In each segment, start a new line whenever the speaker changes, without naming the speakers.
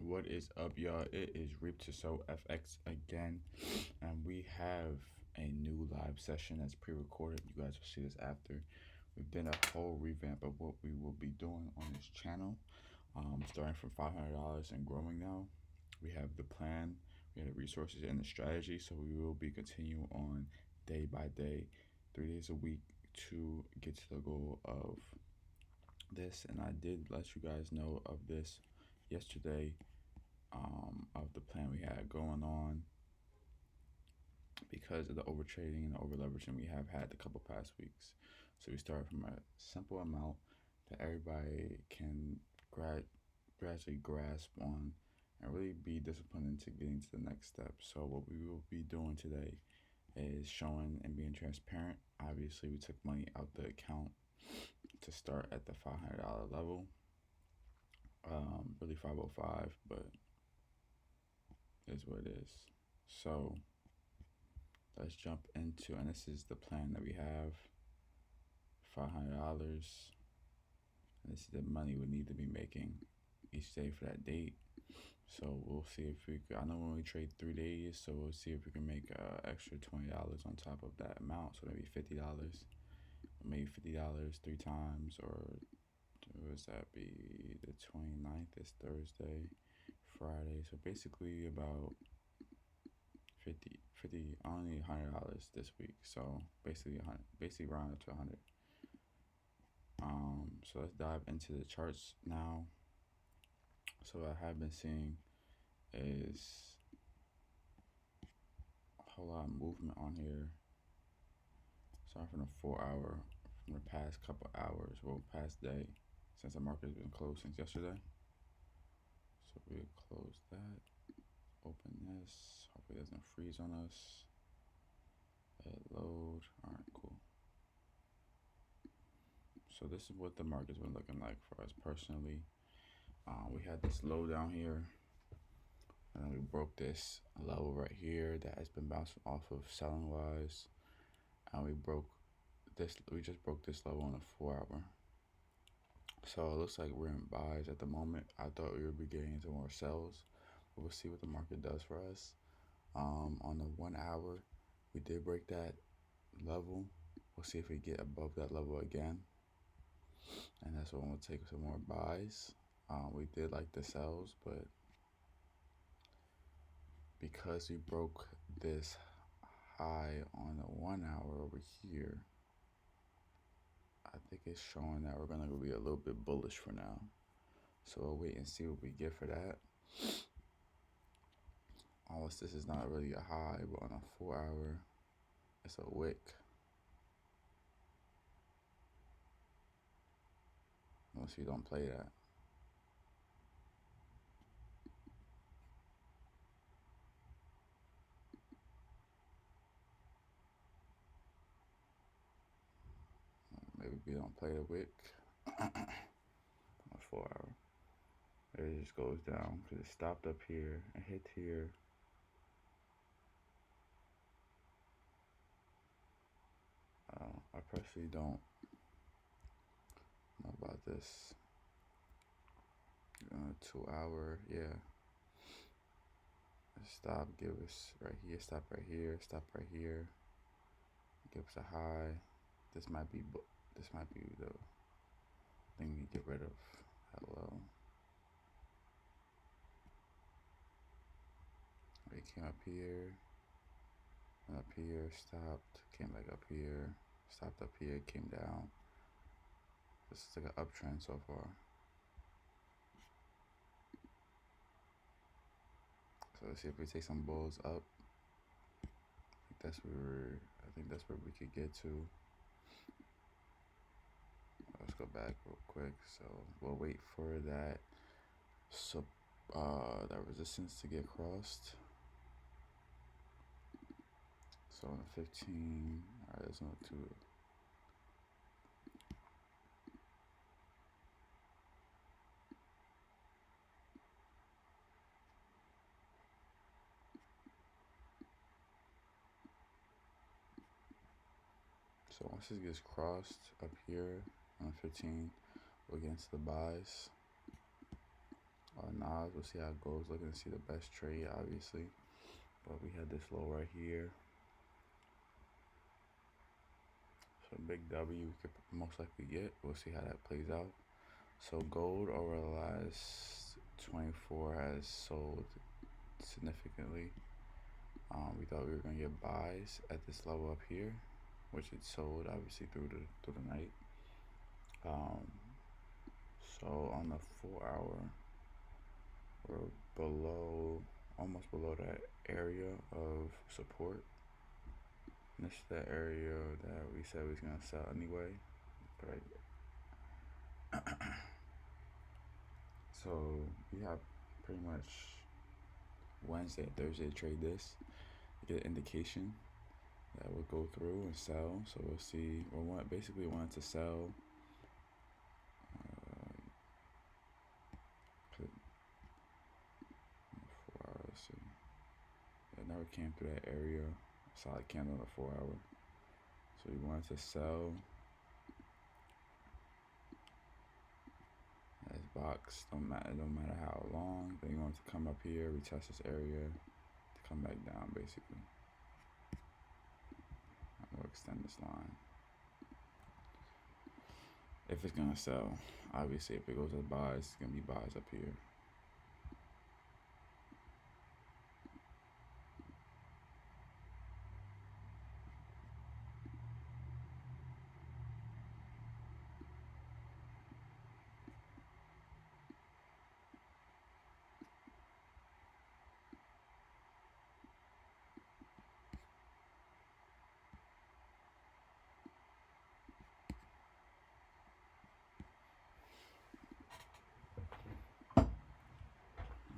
What is up, y'all? It is Reap2Sow FX again, and we have a new live session that's pre-recorded. You guys will see this after. We've done a whole revamp of what we will be doing on this channel, starting from $500 and growing now. We have the plan, we have the resources and the strategy, so we will be continuing on day by day, 3 days a week to get to the goal of this. And I did let you guys know of this yesterday, of the plan we had going on because of the over trading and the over leveraging we have had the couple past weeks. So we start from a simple amount that everybody can gradually grasp on and really be disciplined into getting to the next step. So what we will be doing today is showing and being transparent. Obviously, we took money out the account to start at the $500 level, really 505, but is what it is. So let's jump into, and this is the plan that we have, $500, and this is the money we need to be making each day for that date. So we'll see if we I know when we trade 3 days, so we'll see if we can make extra $20 on top of that amount, so maybe $50, maybe $50 3 times, or what does that be? The 29th is Thursday, Friday, so basically about 50, I only need $100 this week, so basically round up to 100. So let's dive into the charts now. So what I have been seeing is a whole lot of movement on here. Starting from the 4 hour, from the past couple hours, well, past day, since the market has been closed since yesterday. So we'll close that, open this, hopefully it doesn't freeze on us. Let it load. All right, cool. So this is what the market's been looking like for us personally. We had this low down here, and then we broke this level right here that has been bouncing off of selling wise, and we just broke this level on the 4 hour. So it looks like we're in buys at the moment. I thought we would be getting into more sells, but we'll see what the market does for us. On the 1 hour, we did break that level. We'll see if we get above that level again, and that's when we'll take some more buys. We did like the sells, but because we broke this high on the 1 hour over here, I think it's showing that we're gonna be a little bit bullish for now. So we'll wait and see what we get for that. Unless this is not really a high, but on a 4 hour, it's a wick. Unless you don't play that. Maybe we don't play the wick on a 4 hour. It just goes down because it stopped up here and hit here. I personally don't know about this. 2 hour, yeah. Stop, give us right here, stop right here, stop right here. Give us a high. This might be the thing we get rid of. Hello. It came up here, and up here, stopped, came back up here, stopped up here, came down. This is like an uptrend so far. So let's see if we take some bulls up. I think that's where we could get to. Let's go back real quick. So we'll wait for that that resistance to get crossed. So on the 15, all right, there's no two. So once this gets crossed up here on 15, we'll get into the buys. Nah, guys. We'll see how it goes. Looking to see the best trade, obviously. But we had this low right here. So big W we could most likely get. We'll see how that plays out. So gold over the last 24 has sold significantly. We thought we were gonna get buys at this level up here, which it sold obviously through the night. So on the 4-hour, we're below, almost below that area of support. And this is the area that we said we was gonna sell anyway. But so we have pretty much Wednesday and Thursday to trade this. Get an indication that we'll go through and sell. So we'll see. Basically wanted to sell. 4 hours. See. It never came through that area. Solid candle on the 4-hour. So we wanted to sell. This box don't matter how long. Then you want to come up here, retest this area, to come back down basically. We'll extend this line. If it's gonna sell, obviously if it goes to buys, it's gonna be buys up here.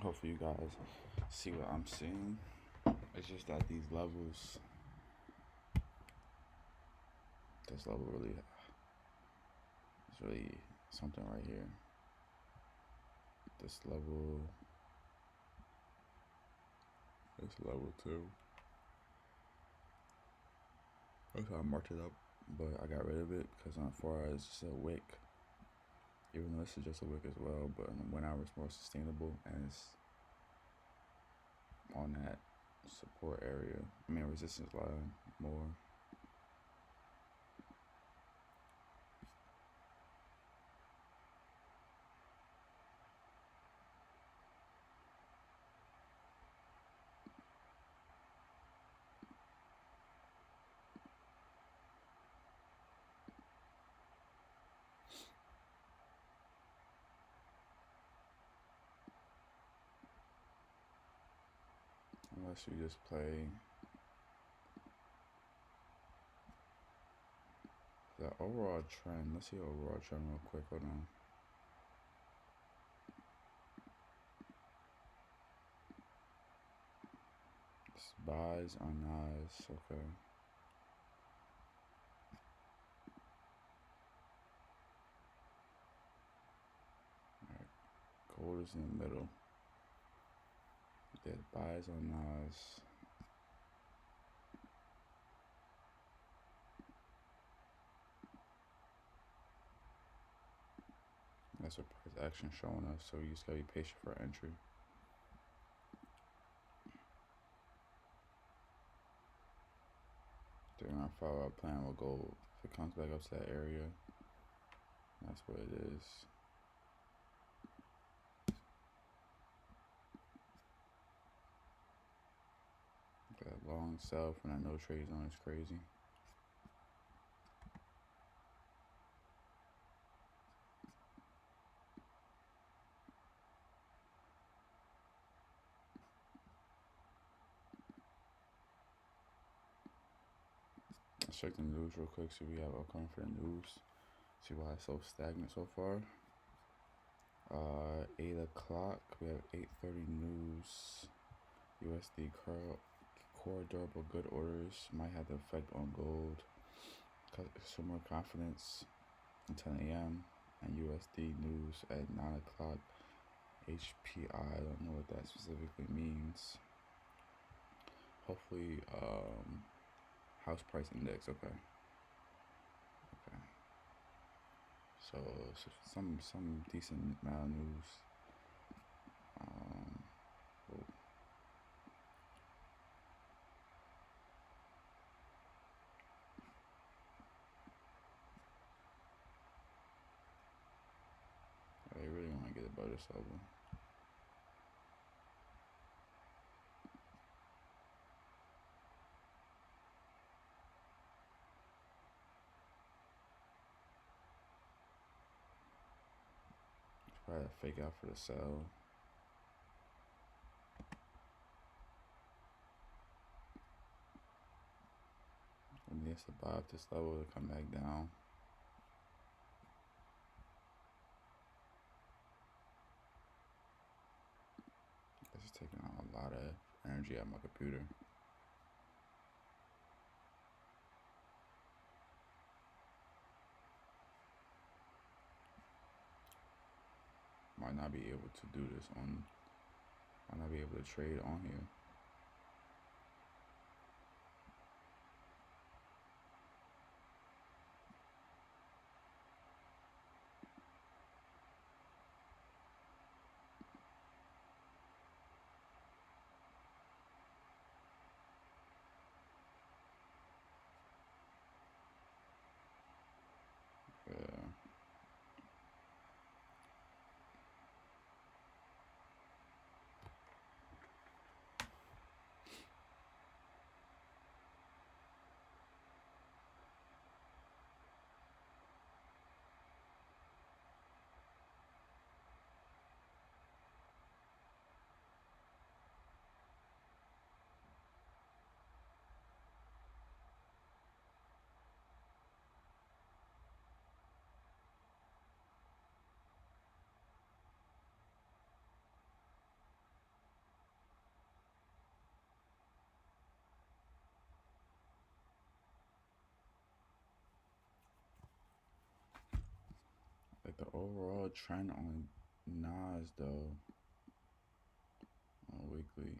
Hopefully you guys see what I'm seeing. It's just that these levels, this level really, it's really something right here. This level 2. That's how I marked it up, but I got rid of it because on 4 hours it's just a wick. Even though this is just a wick as well, but on the 1 hour it's more sustainable and it's on that support area. Resistance line more. Unless you just play the overall trend. Let's see the overall trend real quick. Hold on. It's buys on Nas. Okay. Alright. Gold is in the middle. Get buys on Nas. That's what price action showing us, so you just gotta be patient for entry. They're gonna follow our plan with gold. If it comes back up to that area, that's what it is. That long sell from that no trade zone is crazy. Let's check the news real quick, see what we have upcoming for the news. See why it's so stagnant so far. 8 o'clock, we have 8:30 news. USD core durable good orders might have the effect on gold. Consumer confidence at 10 a.m. and USD news at 9 o'clock. HPI, I don't know what that specifically means. Hopefully, house price index. Okay. So some decent amount of news. above this level. Try to fake out for the sell. And yes, to buy up this level to come back down. This is taking a lot of energy out of my computer. Might not be able to do this on, might not be able to trade on here. Yeah. Like the overall trend on Nas though, on weekly,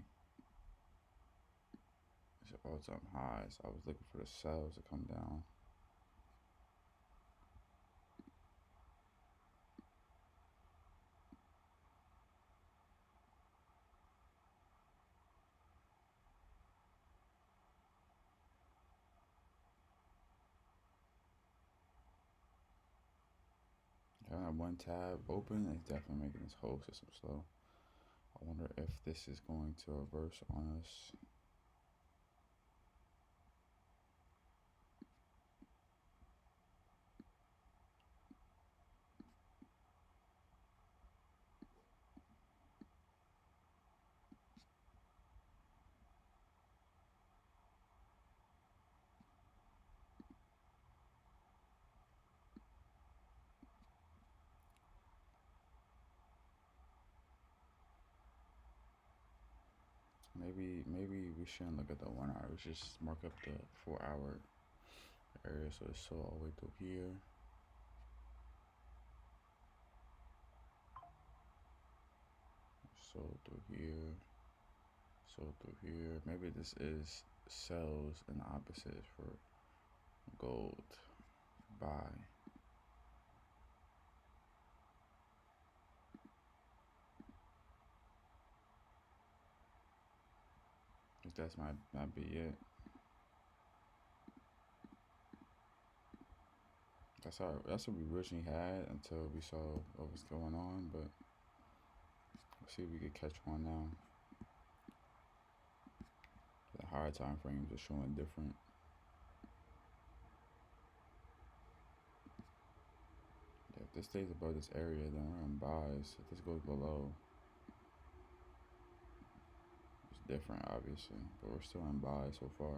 it's an all-time high. So I was looking for the selves to come down. One tab open is definitely making this whole system slow. I wonder if this is going to reverse on us. Maybe we shouldn't look at the 1 hour. We should just mark up the 4-hour area. So it's sold all the way through here. Sold through here. Sold through here. Maybe this is sells and the opposite for gold. Buy. If that's might not be it. That's what we originally had until we saw what was going on, but let's see if we could catch one now. The higher time frames are showing different. Yeah, if this stays above this area, then we're in buys. If this goes below, it's different obviously, but we're still in buys so far.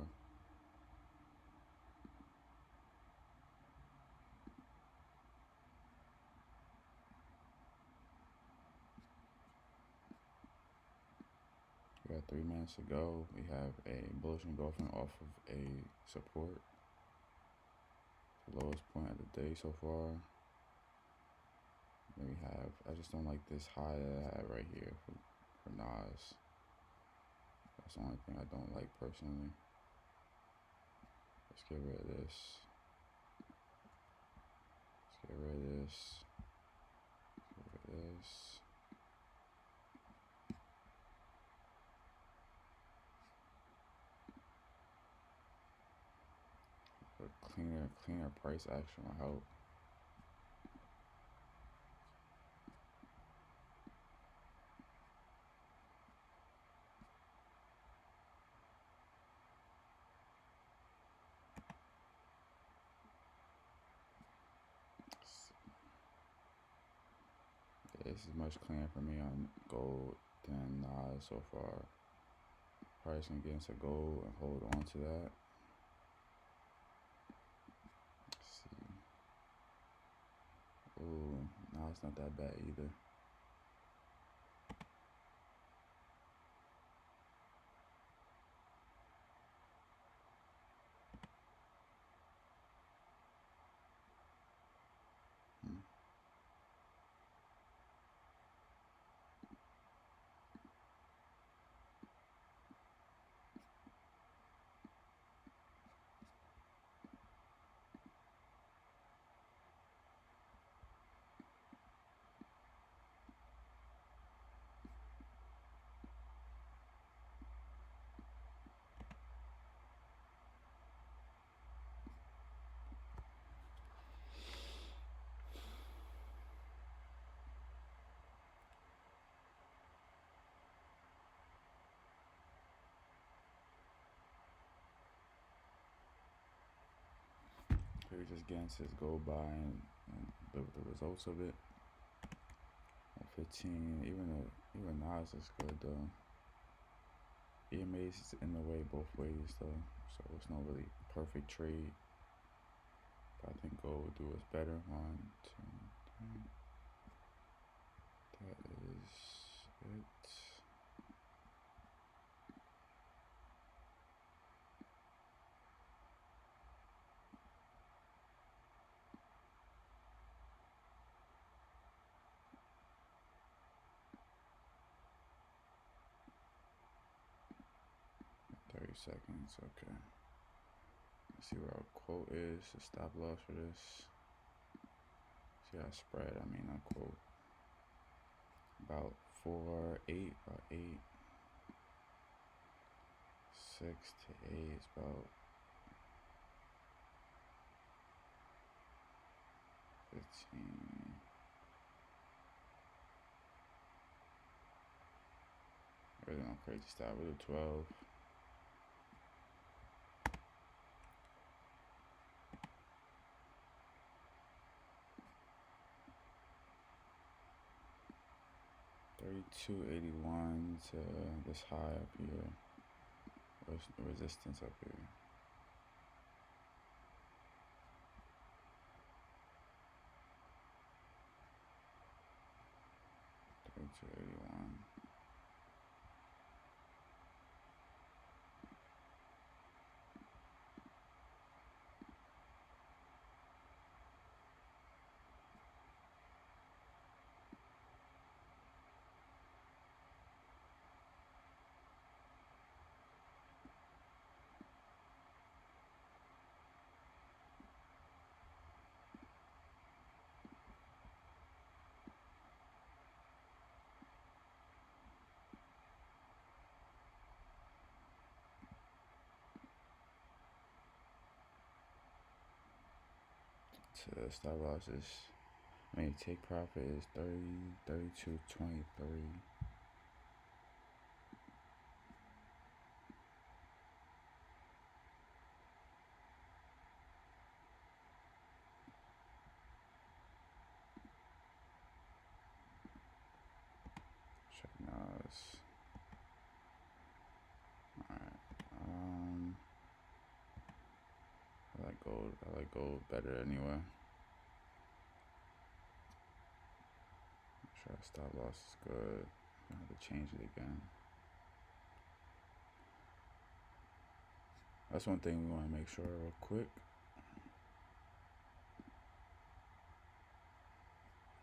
We got 3 minutes to go. We have a bullish engulfing off of a support. The lowest point of the day so far. Then we have, I just don't like this high that I have right here for Nas. That's the only thing I don't like personally. Let's get rid of this. Let's get rid of this. Get rid of this. Cleaner price action will help. This is much cleaner for me on gold than Nas so far. Probably gonna get into gold and hold on to that. Let's see. Ooh, Nas not that bad either. We just get into this gold buy and look at the results of it. At 15, even Nas is good though. EMA's is in the way both ways though, so it's not really perfect trade. But I think gold would do us better. 1, 2, 3. That is it. Seconds, okay. Let's see where our quote is, the stop loss for this. See our spread, I mean our quote. About 4, 8, about 8. 6 to 8 is about 15. Really no crazy stop with a 12. $32.81 to this high up here. Where's the resistance up here? $32.81. To stop loss is, take profit is 32.23. Check Nas. Alright. I like gold better anyway. Make sure our stop loss is good. I have to change it again. That's one thing we want to make sure real quick.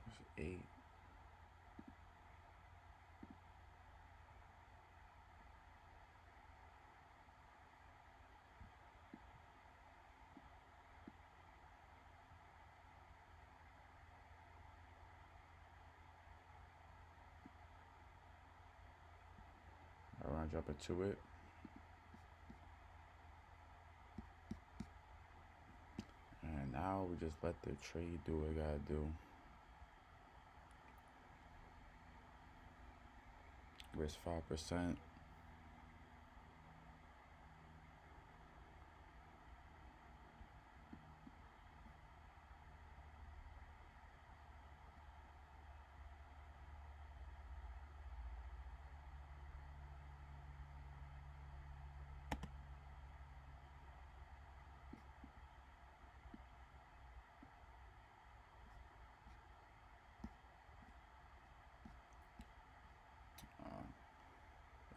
It's 8. I want to drop it to it. And now we just let the trade do what it gotta do. Risk 5%.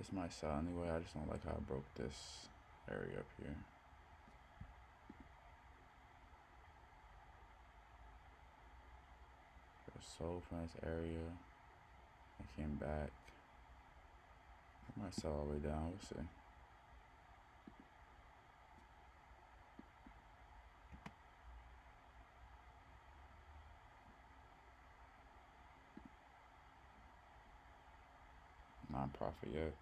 This might sell anyway. I just don't like how I broke this area up here. Sold from this area. I came back. I might sell all the way down. We'll see. Non-profit yet.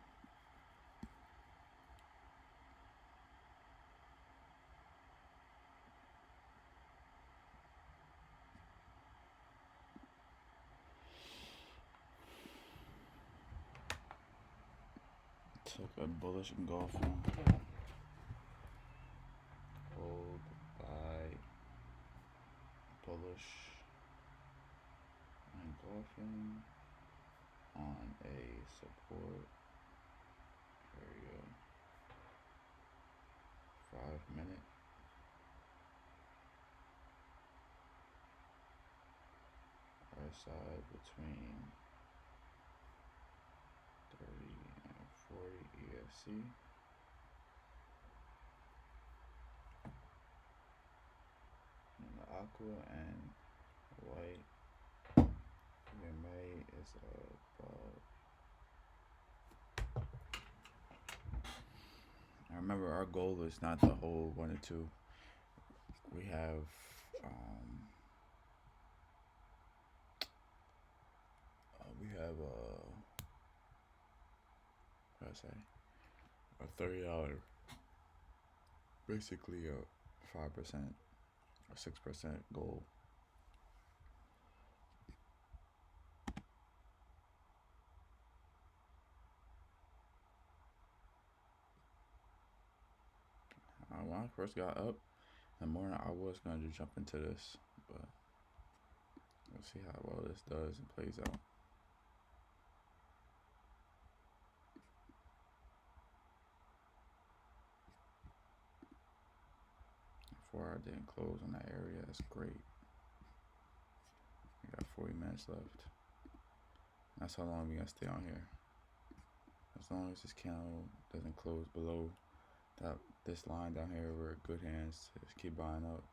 Took a bullish engulfing. Hold, buy, bullish engulfing on a support area. 5 minute. RSI between 30 and 40 ESC. And the aqua and white EMA is above. I remember our goal is not to hold 1 or 2. We have what I say, a $30, basically a 5% or 6% goal. When I first got up in the morning, I was going to jump into this, but we'll see how well this does and plays out. Before I didn't close on that area, that's great. We got 40 minutes left. That's how long we gonna stay on here. As long as this candle doesn't close below this line down here, we're good hands. Just keep buying up.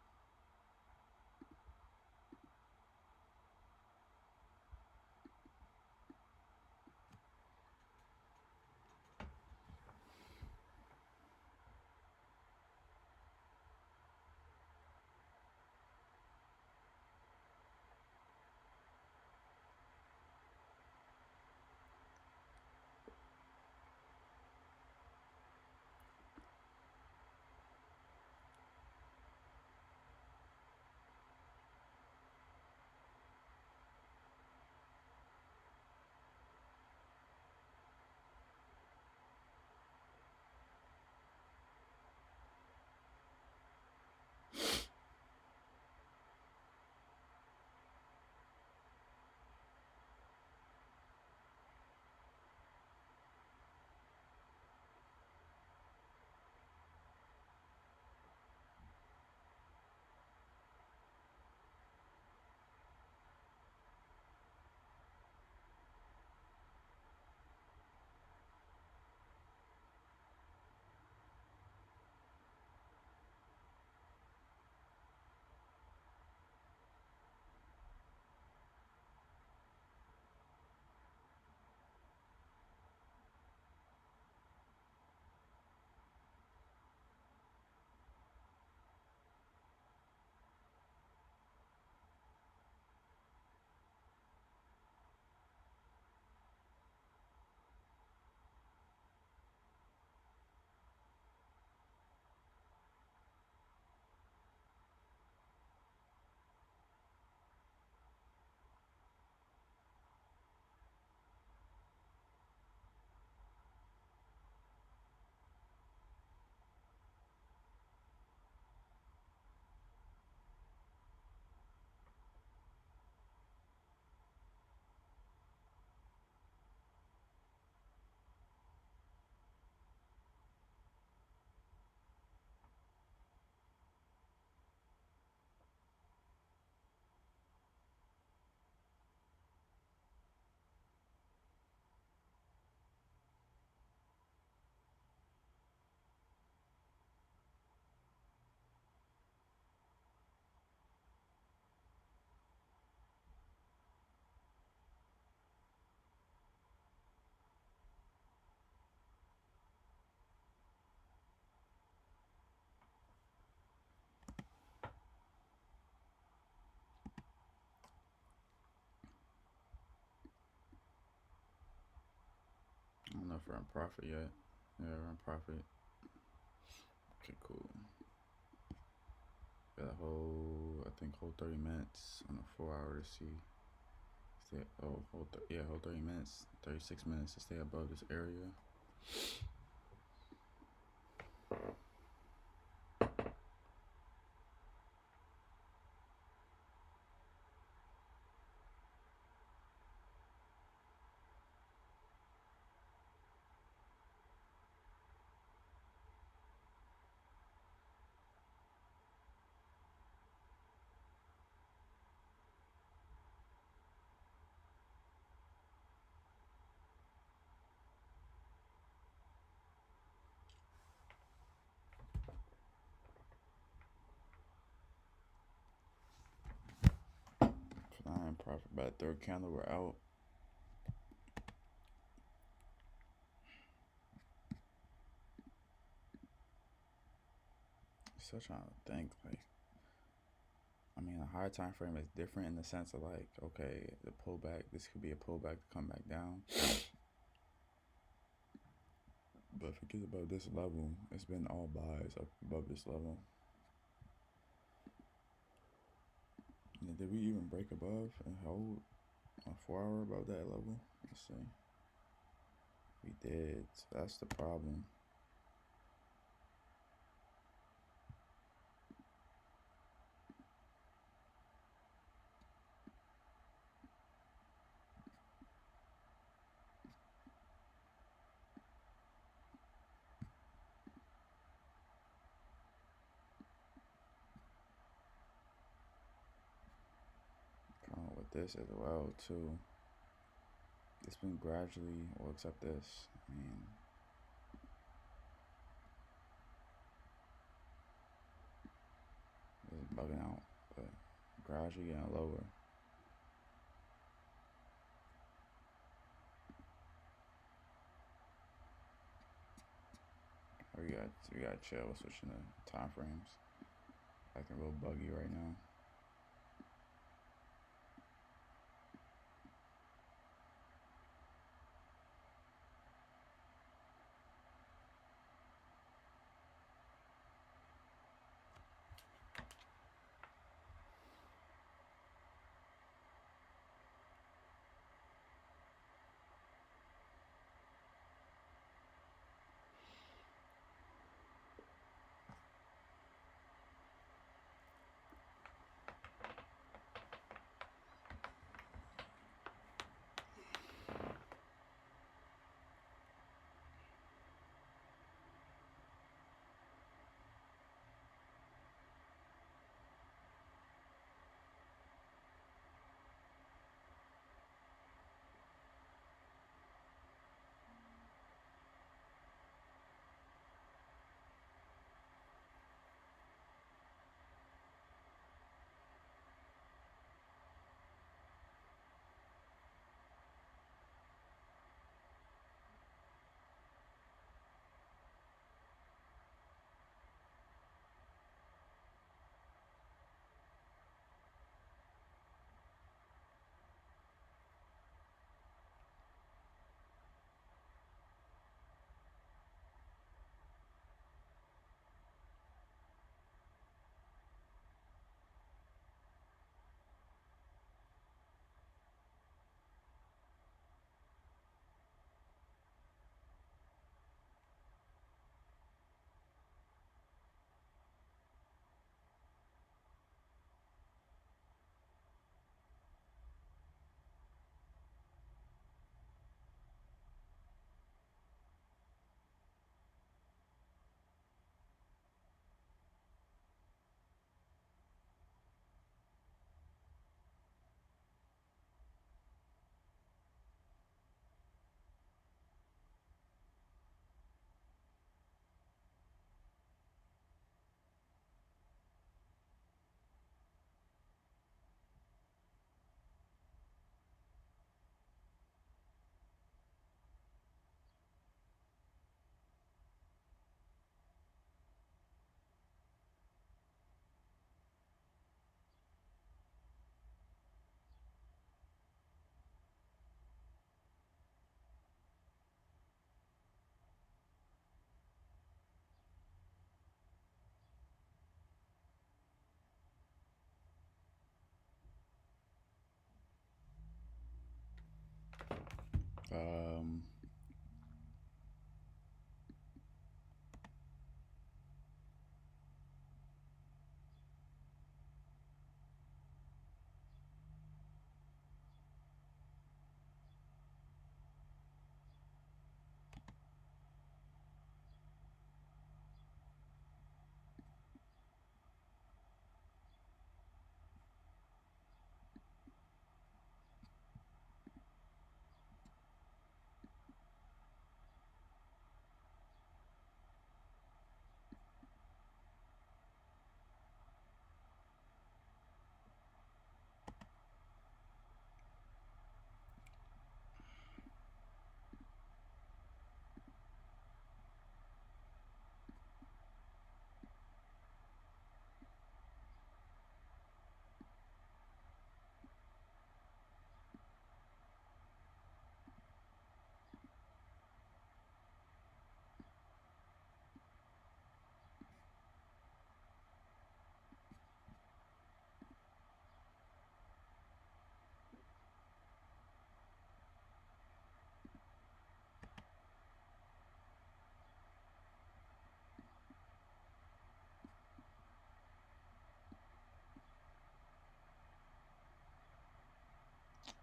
I don't know if we're in profit yet. Yeah, we're in profit. Okay, cool. Got a whole, I think, whole 30 minutes on a 4 hour to see. Stay, oh, whole 30 minutes, 36 minutes to stay above this area. Flying profit by the third candle, we're out. Still trying to think, like, I mean, a higher time frame is different in the sense of like, okay, the pullback, this could be a pullback to come back down. But if it gets above this level, it's been all buys up above this level. And did we even break above and hold a 4 hour above that level? Let's see. We did. So that's the problem. Kind of with this as well too. It's been gradually, well, except this. I mean, it's bugging out, but gradually getting lower. We got chill. We're switching the time frames. Acting real buggy right now. Um,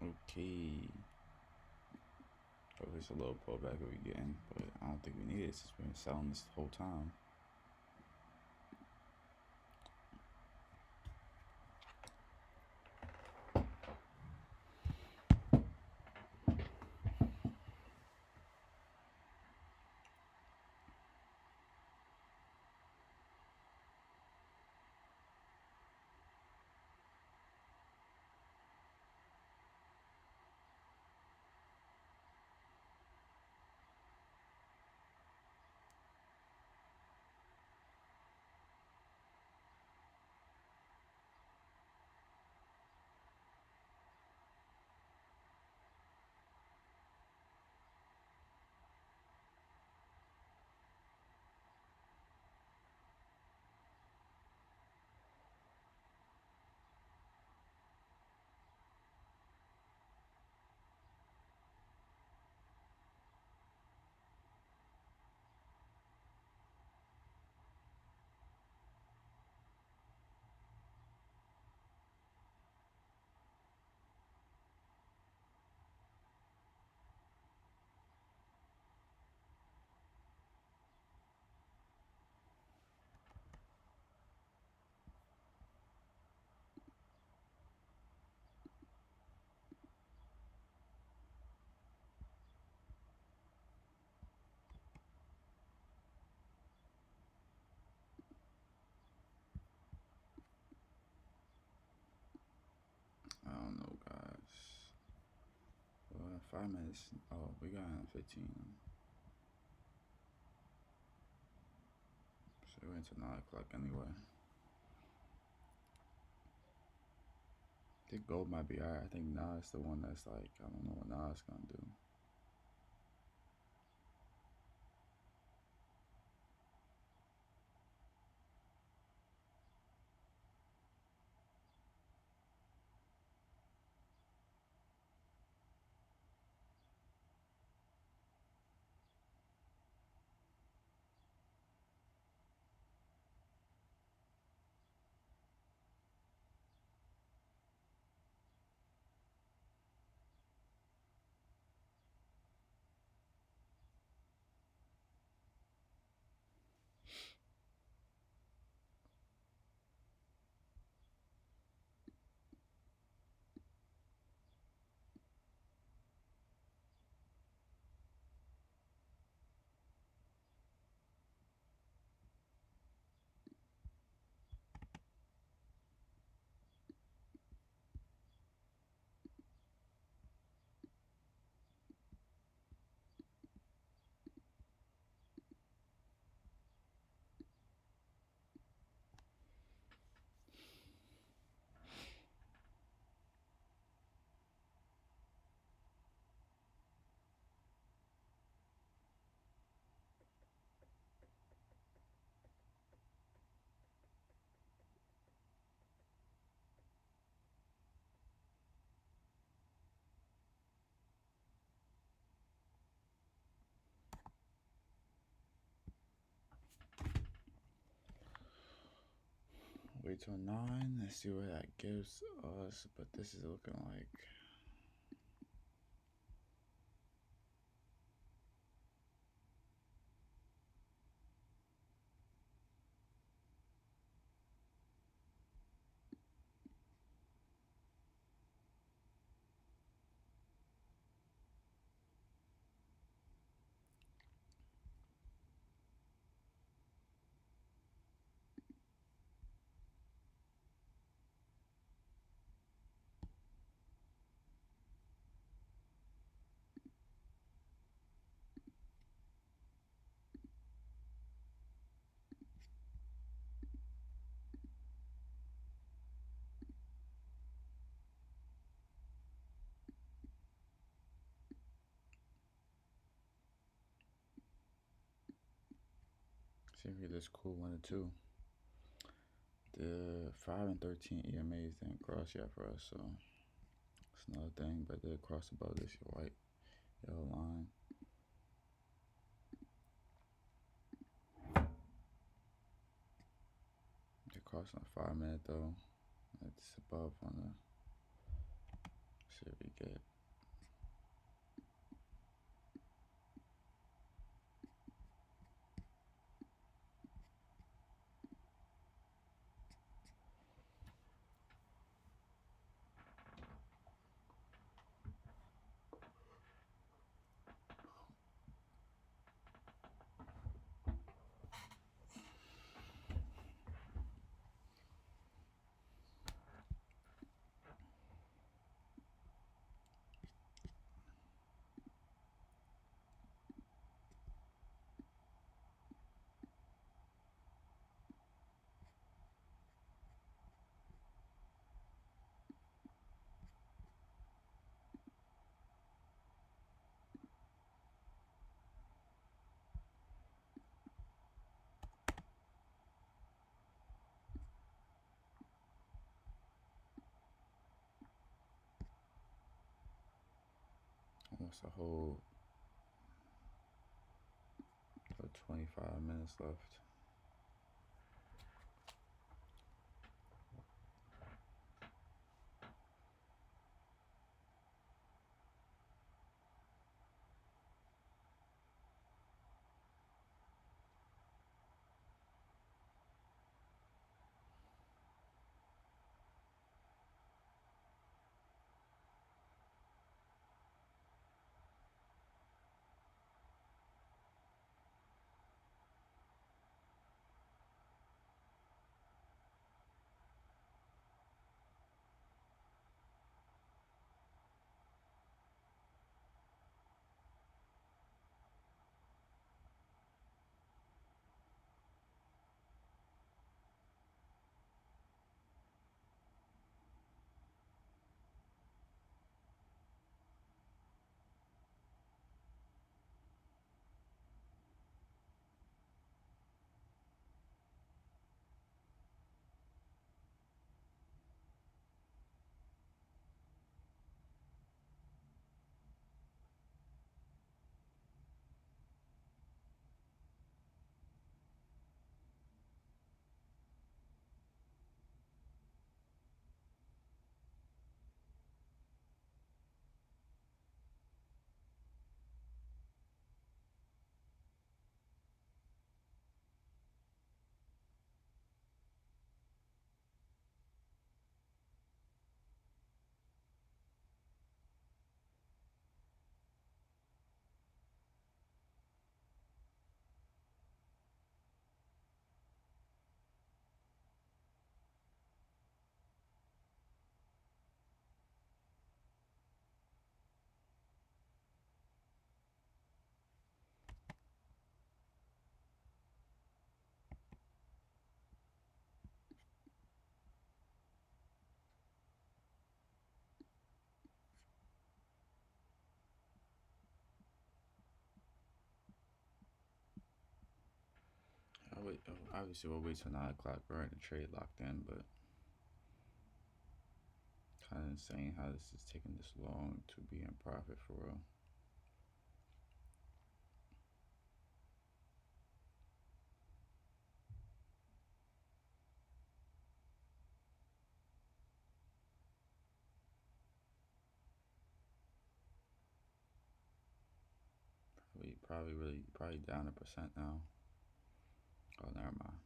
okay. Oh, it's a little pullback that we getting, but I don't think we need it since we've been selling this whole time. I don't know, guys. 5 minutes. Oh, we got 15. So we're into 9 o'clock anyway. I think gold might be alright. I think Nas the one that's like, I don't know what Nas gonna do. wait till 9. Let's see what that gives us. But this is looking like. See if we get this cool 1 or 2. The 5 and 13 EMAs didn't cross yet for us, so it's another thing. But they cross above this white yellow line. They crossed on a 5-minute though. It's above on the. See if we get. Almost a whole 25 minutes left. Obviously, we'll wait till 9 o'clock. We're in the trade locked in, but kind of insane how this is taking this long to be in profit for real. probably down 1% now. Oh, never mind.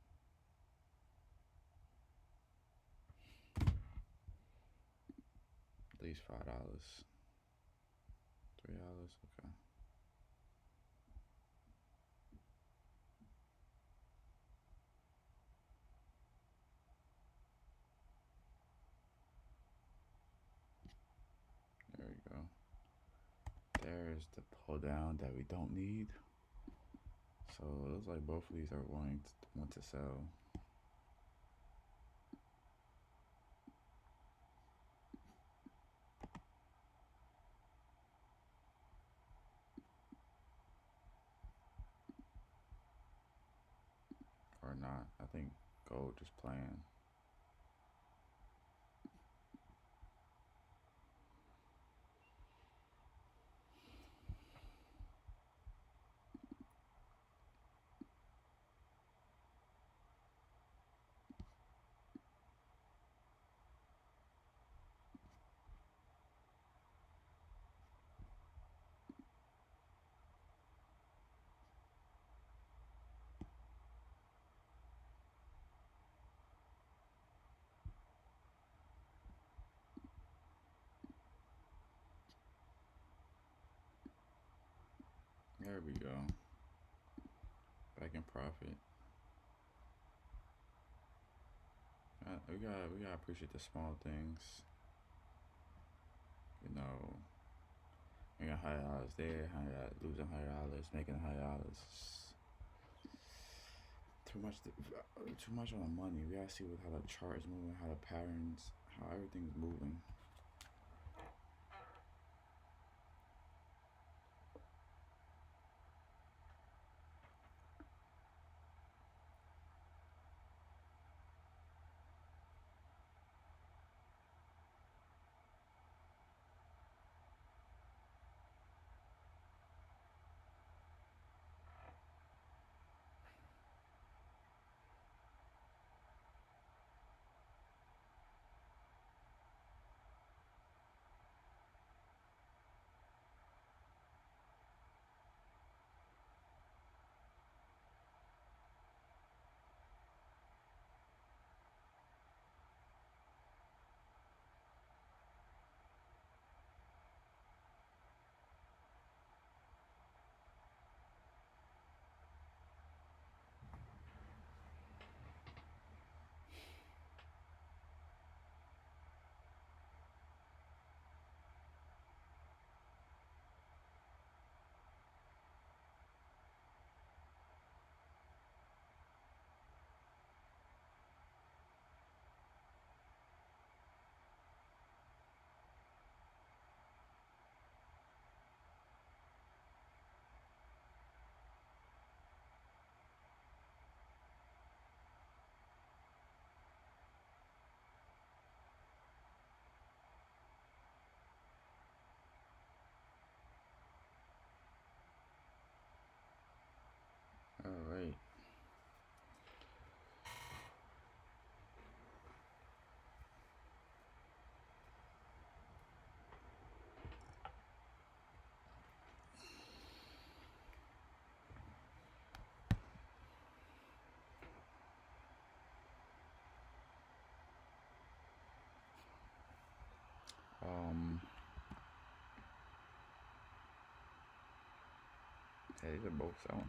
At least $5, $3. Okay. There we go. There's the pull down that we don't need. So it looks like both of these are want to sell. Or not. I think gold just playing. There we go. Back in profit. We gotta appreciate the small things. You know, making $100 there, losing $100, making $100. Too much on the money. We gotta see how the chart is moving, how the patterns, how everything's moving. All right. Yeah, these are both selling.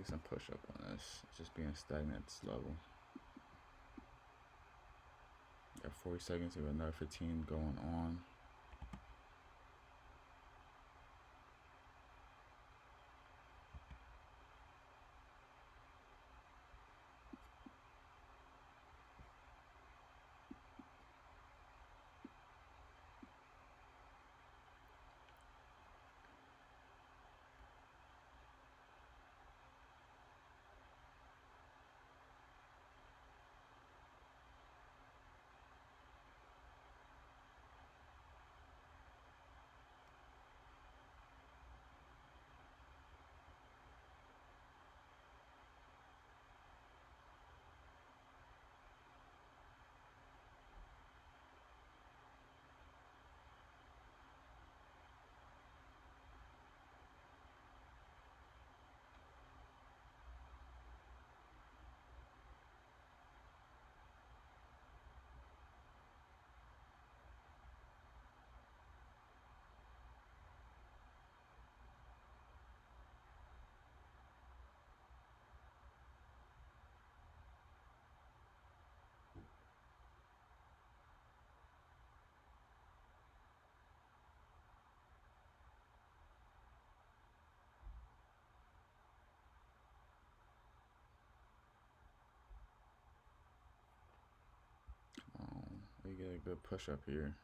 get some push up on this. It's just being stagnant at this level. Got 40 seconds, we got another 15 going on. We get a good push up here.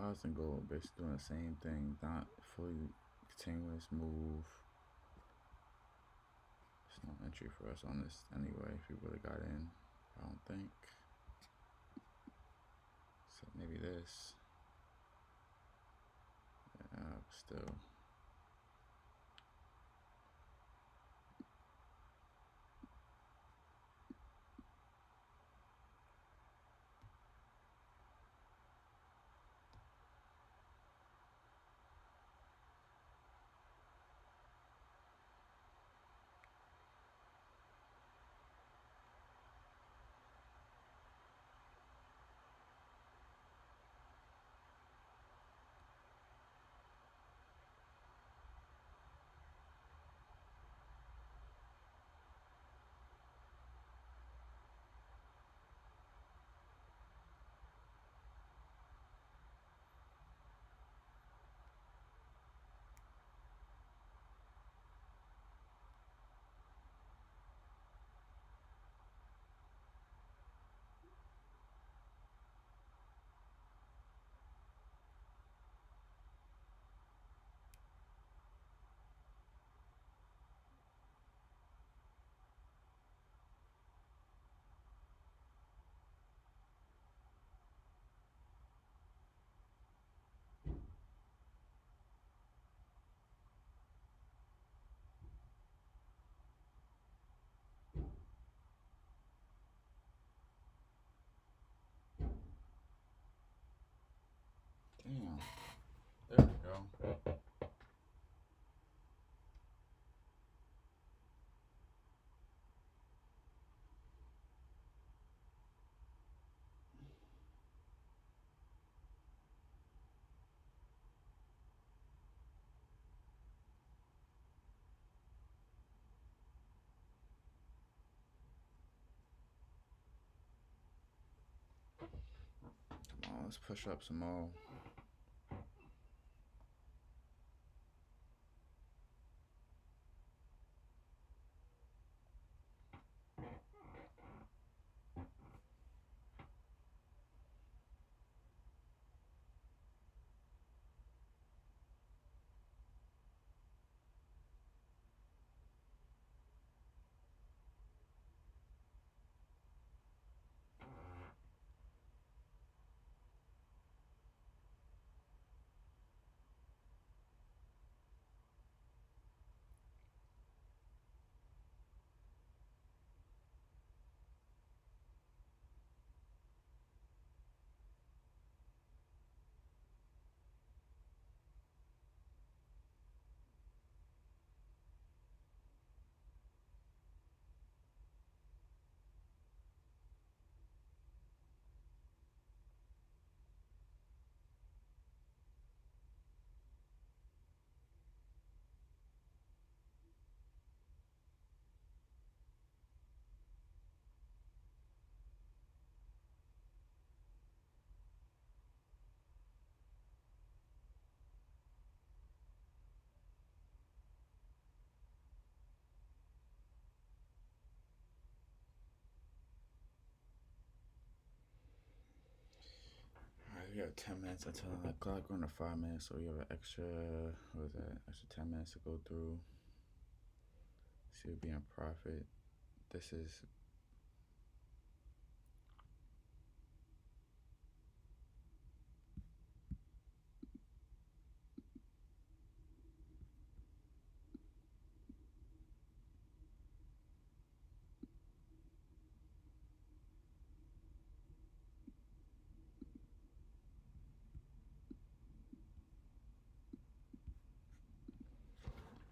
Austin Gold basically doing the same thing, not fully continuous move. There's no entry for us on this anyway, if we would have got in. I don't think. So maybe this. Yeah, still. Damn. There we go. Come on, let's push up some more. We have 10 minutes until 9 o'clock. We're on the 5 minutes, so we have an extra, what is that? Extra 10 minutes to go through. See if we be in profit. This is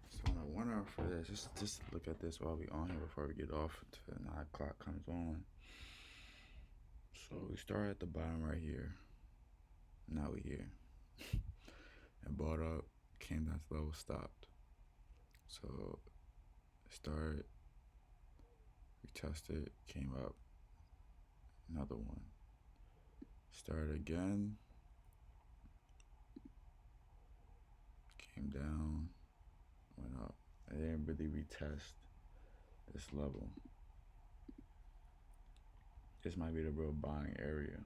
so on a 1 hour for this. Just look at this while we on here before we get off until 9 o'clock comes on. So we start at the bottom right here. Now we here. And bought up, came down to level, stopped. So started, retested, came up. Another one. Started again. Came down, went up. I didn't really retest this level. This might be the real buying area.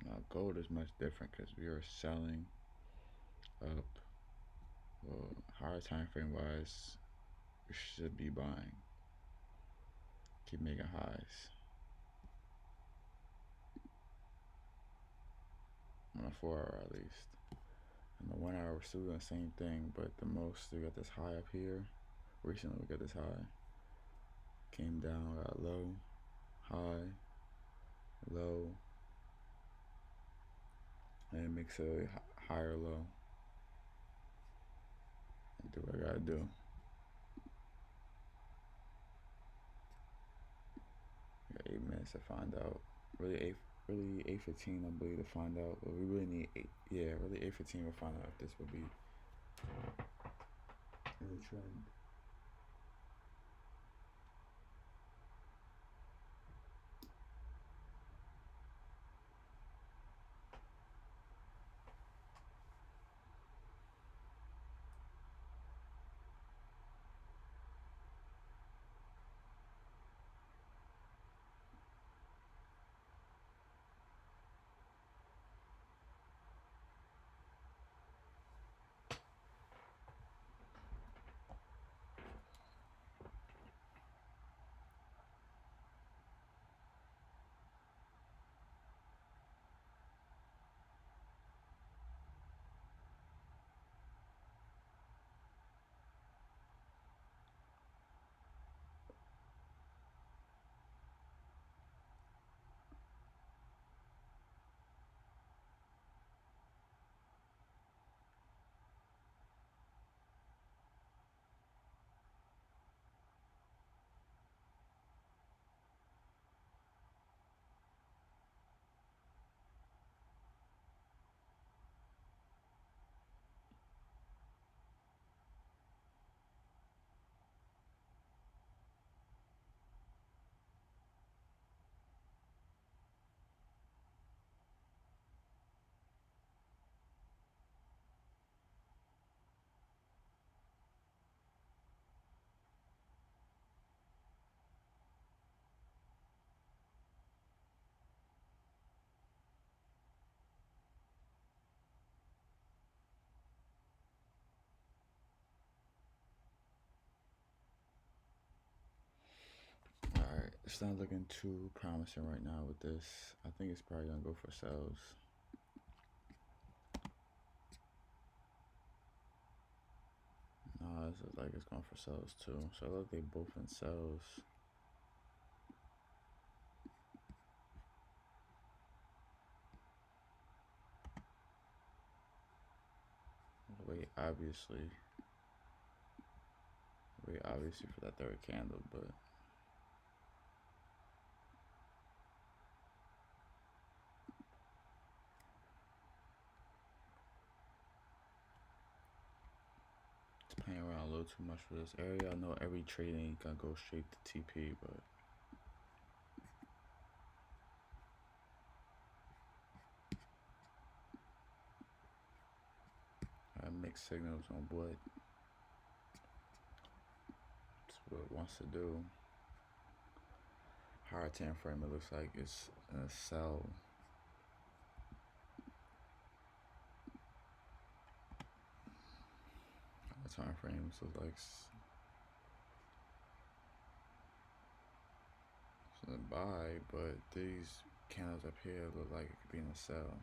Now gold is much different because we are selling up. Well, higher time frame wise, we should be buying. Keep making highs. On a 4 hour at least. And the 1 hour we're still doing the same thing, but the most we got this high up here. Recently we got this high. Came down, got low, high, low, and it makes a higher low. And do what I gotta do. We got 8 minutes to find out. Really 8:15 I believe to find out. But we really need 8:15 to find out if this will be the trend. Alright, it's not looking too promising right now with this. I think it's probably gonna go for selves. This looks like it's going for selves too. So I look they both in selves. Wait, obviously for that third candle, but it's playing around a little too much for this area. I know every trading gonna go straight to TP, but that makes mixed signals on what it wants to do. Higher time frame, it looks like it's a sell. Higher time frames look like it's a buy, but these candles up here look like it could be in a sell.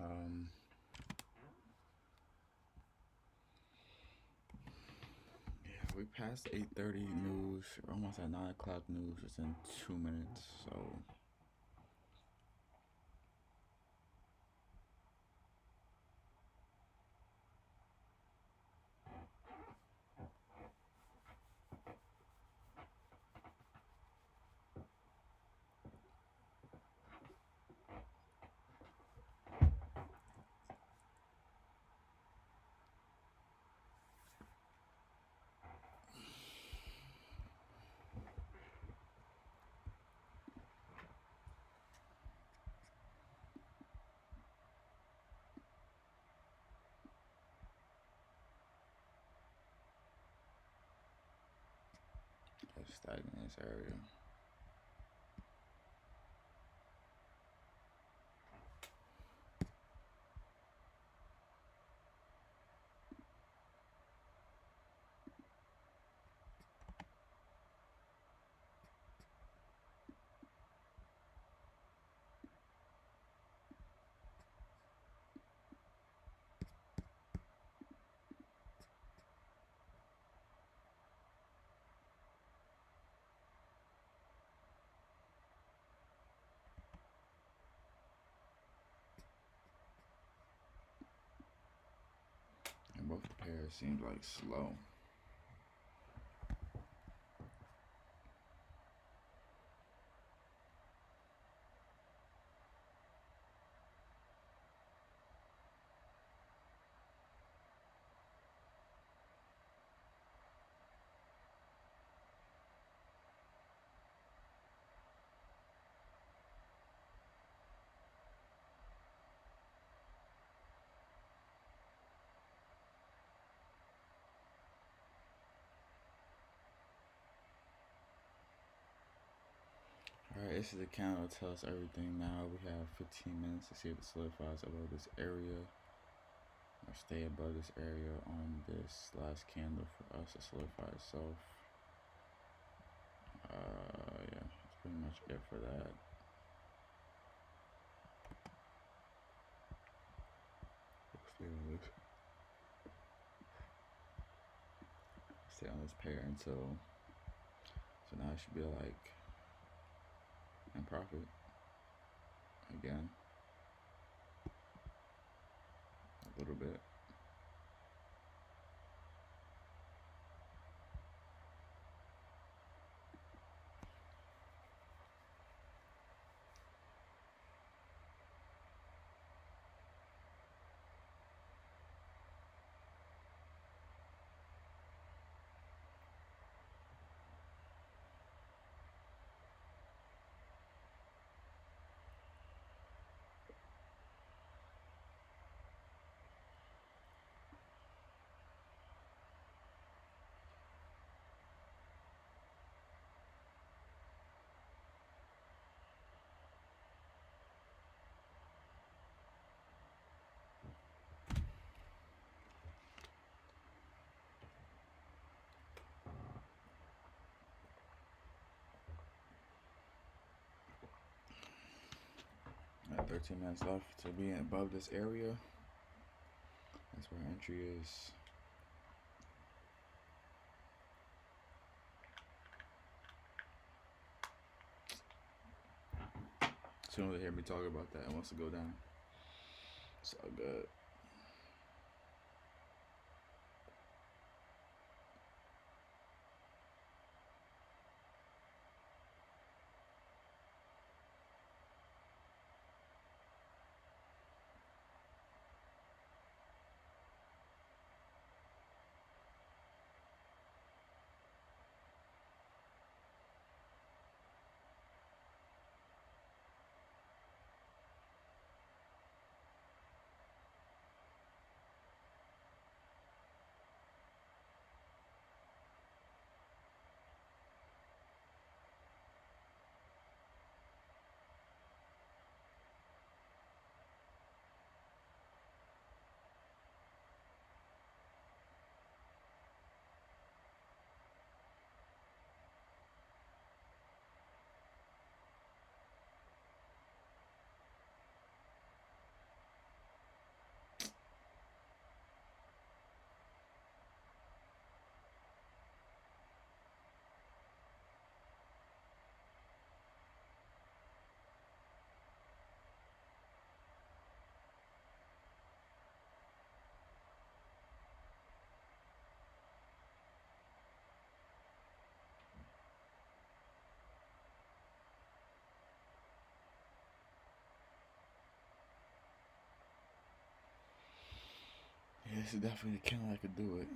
Um, yeah, we passed 8:30 news. We're almost at 9 o'clock news. It's in 2 minutes, so it's stagnant in this area. both pairs seem like slow. Alright, this is the candle that tells everything now. We have 15 minutes to see if it solidifies above this area or stay above this area on this last candle for us to solidify itself. Yeah, that's pretty much it for that. Stay on this pair until, so now it should be like in profit again a little bit. Got 13 minutes left to be above this area. That's where entry is. As soon as they hear me talk about that, it wants to go down. It's all good. Yeah, this is definitely the candle I could do it.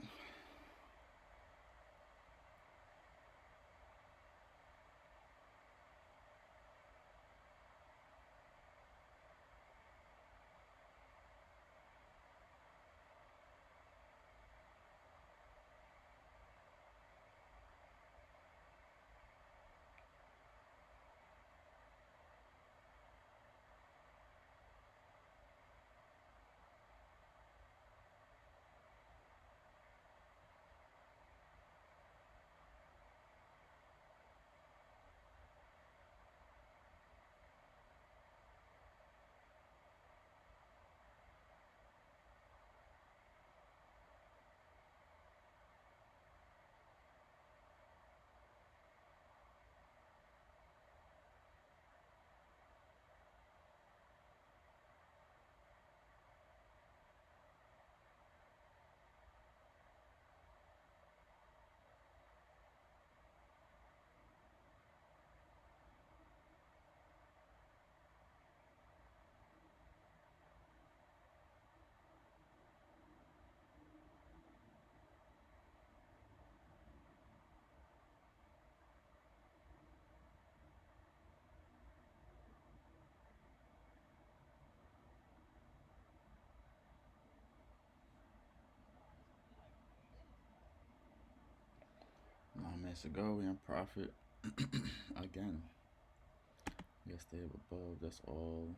minutes ago, we in profit again. Yes, stay above. That's all.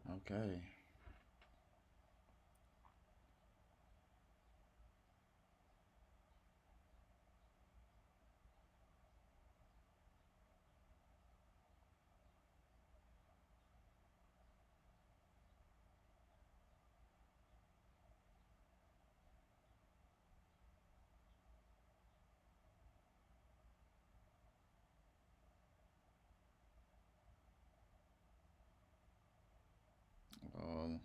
Okay. Um,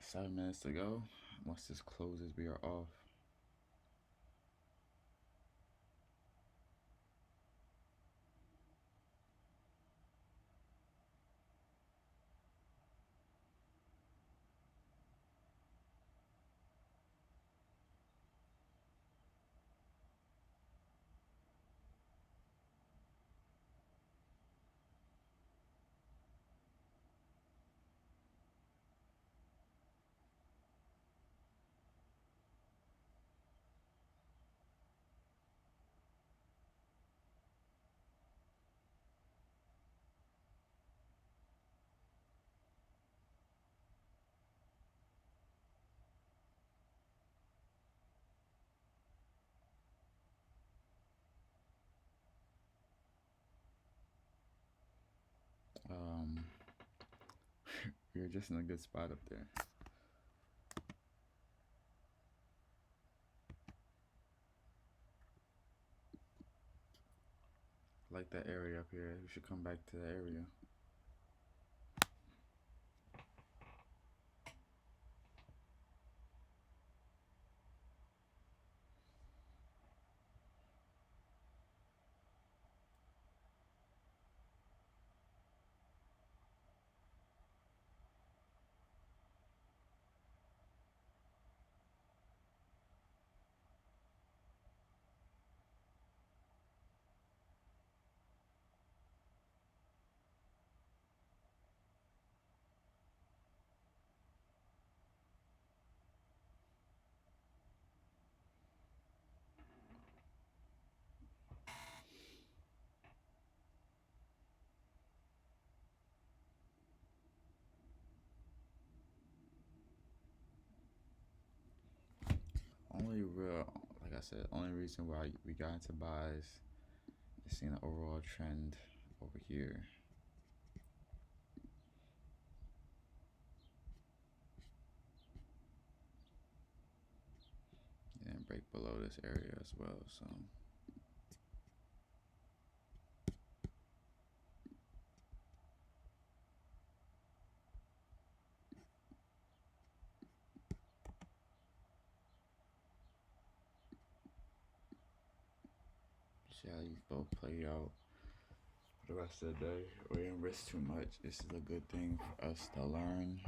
7 minutes to go. Once this closes, we are off. Um, we're just in a good spot up there. Like that area up here. We should come back to the area. Only real, like I said, only reason why we got into buys is seeing the overall trend over here. And break below this area as well. So see how these both play out for the rest of the day. We didn't risk too much. This is a good thing for us to learn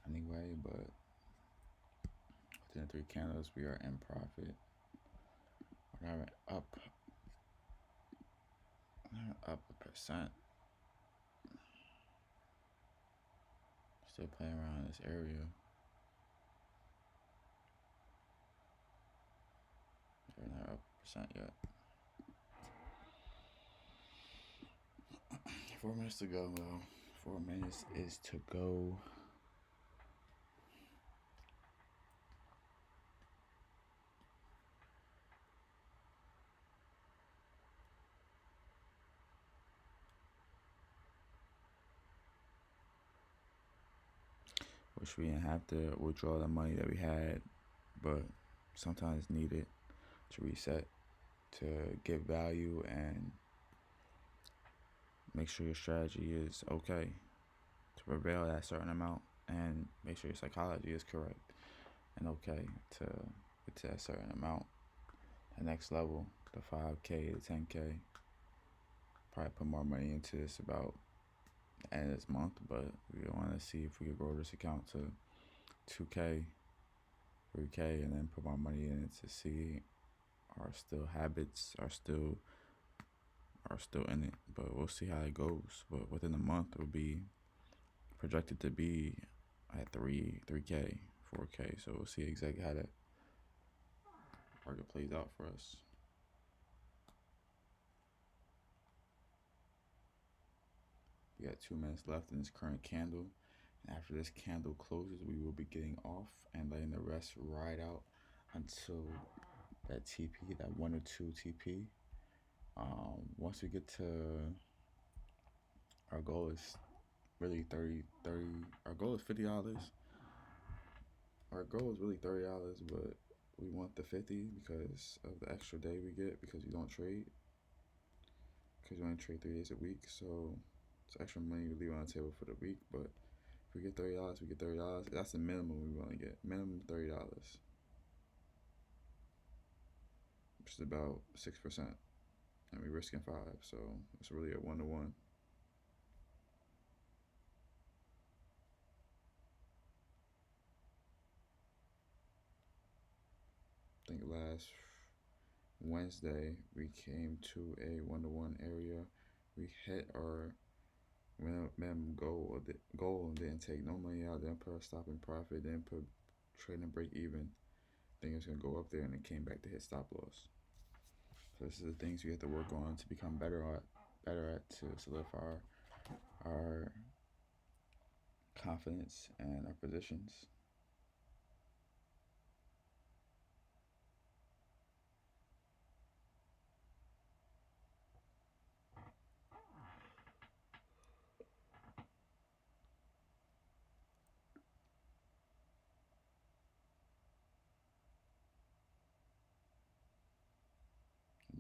anyway, but within 3 candles, we are in profit. We're not up 1%. Still playing around in this area. We're not up 1% yet. 4 minutes to go, though. 4 minutes is to go. Wish we didn't have to withdraw the money that we had, but sometimes needed to reset, to get value and make sure your strategy is okay, to prevail at a certain amount, and make sure your psychology is correct and okay to get to a certain amount. The next level, the 5K, the 10K. Probably put more money into this about the end of this month, but we want to see if we can grow this account to 2K, 3K, and then put more money in it to see our still habits are still in it. But we'll see how it goes. But within a month, it will be projected to be at 3K, 4K. So we'll see exactly how that market plays out for us. We got 2 minutes left in this current candle. After this candle closes, we will be getting off and letting the rest ride out until that TP, that 1 or 2 TP. Once we get to, our goal is really 30. Our goal is $50. Our goal is really $30, but we want the 50 because of the extra day we get because we don't trade. Because we only trade 3 days a week, so it's extra money we leave on the table for the week. But if we get $30, we get $30. That's the minimum we want to get. Minimum $30, which is about 6%, and we're risking 5, so it's really a 1-to-1. I think last Wednesday we came to a 1-to-1 area. We hit our minimum goal and didn't take no money out, didn't put a stop in profit, didn't put trade and break even. I think it's gonna go up there, and it came back to hit stop loss. So this is the things we have to work on to become better at to solidify our confidence and our positions.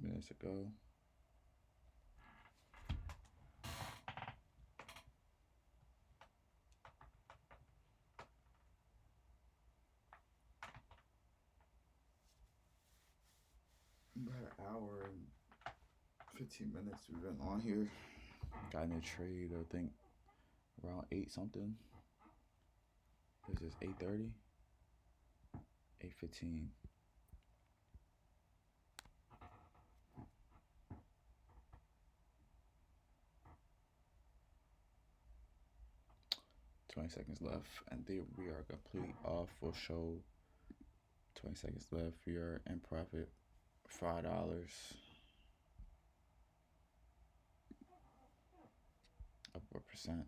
Minutes ago. About an hour and 15 minutes we've been on here. Got in a trade, I think, around 8 something. This is 8:30, 8:15. $20 seconds left, and then we are complete off. We'll show 20 seconds left. We are in profit, $5. Up 1%.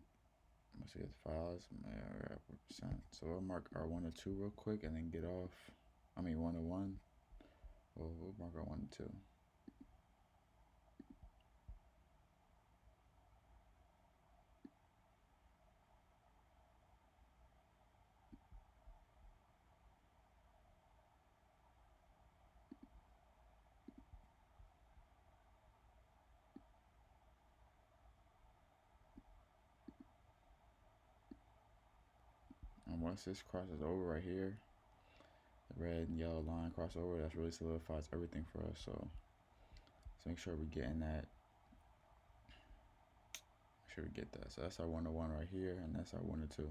Let's see, it's $5. Yeah, we're up 1%. So we'll mark our 1 or 2 real quick and then get off. 1 or 1. We'll mark our 1 and 2. And once this crosses over right here, the red and yellow line crossover, that's really solidifies everything for us. So make sure we're getting that. Make sure we get that. So that's our 101 right here, and that's our 102.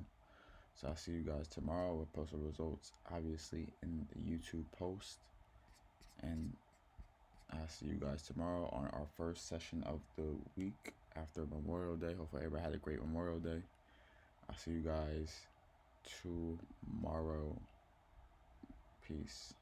So I'll see you guys tomorrow. We'll post the results, obviously, in the YouTube post. And I'll see you guys tomorrow on our first session of the week after Memorial Day. Hopefully everybody had a great Memorial Day. I'll see you guys tomorrow. Peace.